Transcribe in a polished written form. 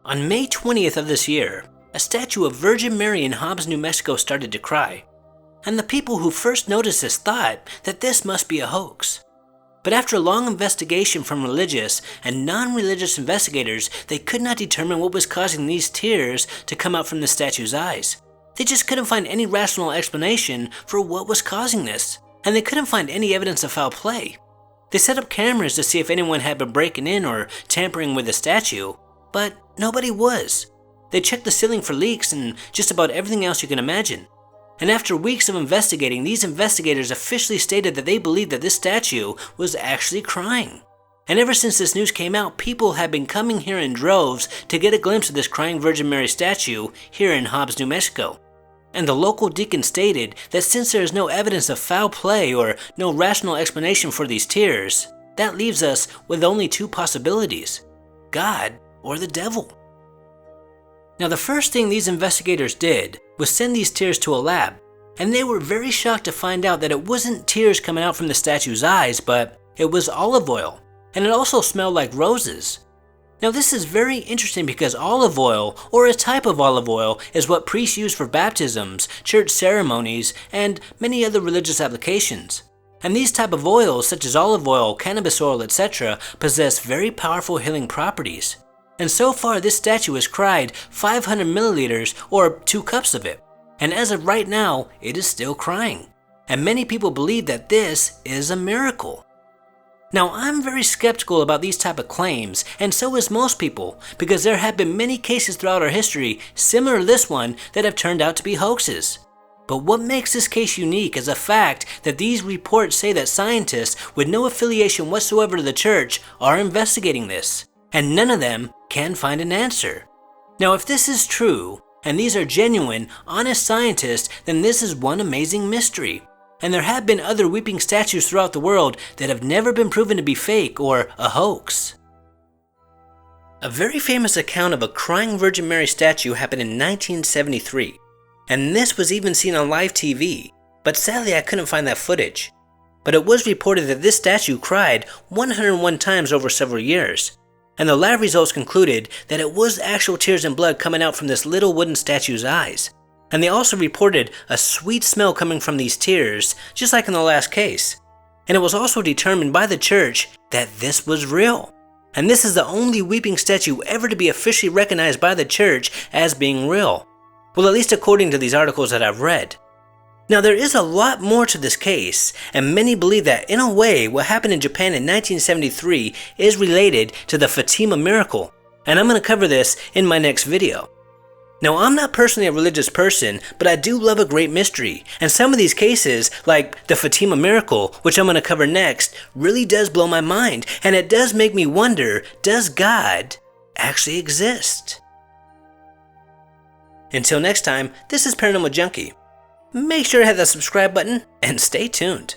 On May 20th of this year, a statue of Virgin Mary in Hobbs, New Mexico started to cry, and the people who first noticed this thought that this must be a hoax. But after a long investigation from religious and non-religious investigators, they could not determine what was causing these tears to come out from the statue's eyes. They just couldn't find any rational explanation for what was causing this, and they couldn't find any evidence of foul play. They set up cameras to see if anyone had been breaking in or tampering with the statue, but nobody was. They checked the ceiling for leaks and just about everything else you can imagine. And after weeks of investigating, these investigators officially stated that they believed that this statue was actually crying. And ever since this news came out, people have been coming here in droves to get a glimpse of this crying Virgin Mary statue here in Hobbs, New Mexico. And the local deacon stated that since there is no evidence of foul play or no rational explanation for these tears, that leaves us with only two possibilities: God or the devil. Now, the first thing these investigators did was send these tears to a lab, and they were very shocked to find out that it wasn't tears coming out from the statue's eyes, but it was olive oil, and it also smelled like roses. Now, this is very interesting because olive oil, or a type of olive oil, is what priests use for baptisms, church ceremonies, and many other religious applications. And these type of oils, such as olive oil, cannabis oil, etc., possess very powerful healing properties. And so far, this statue has cried 500 milliliters, or 2 cups of it. And as of right now, it is still crying. And many people believe that this is a miracle. Now, I'm very skeptical about these type of claims, and so is most people, because there have been many cases throughout our history, similar to this one, that have turned out to be hoaxes. But what makes this case unique is the fact that these reports say that scientists with no affiliation whatsoever to the church are investigating this, and none of them can find an answer. Now, if this is true, and these are genuine, honest scientists, then this is one amazing mystery. And there have been other weeping statues throughout the world that have never been proven to be fake or a hoax. A very famous account of a crying Virgin Mary statue happened in 1973, and this was even seen on live TV, but sadly I couldn't find that footage. But it was reported that this statue cried 101 times over several years, and the lab results concluded that it was actual tears and blood coming out from this little wooden statue's eyes. And they also reported a sweet smell coming from these tears, just like in the last case. And it was also determined by the church that this was real. And this is the only weeping statue ever to be officially recognized by the church as being real. Well, at least according to these articles that I've read. Now, there is a lot more to this case, and many believe that in a way what happened in Japan in 1973 is related to the Fatima miracle, and I'm going to cover this in my next video. Now, I'm not personally a religious person, but I do love a great mystery, and some of these cases, like the Fatima miracle, which I'm going to cover next, really does blow my mind, and it does make me wonder, does God actually exist? Until next time, this is Paranormal Junkie. Make sure to hit that subscribe button and stay tuned.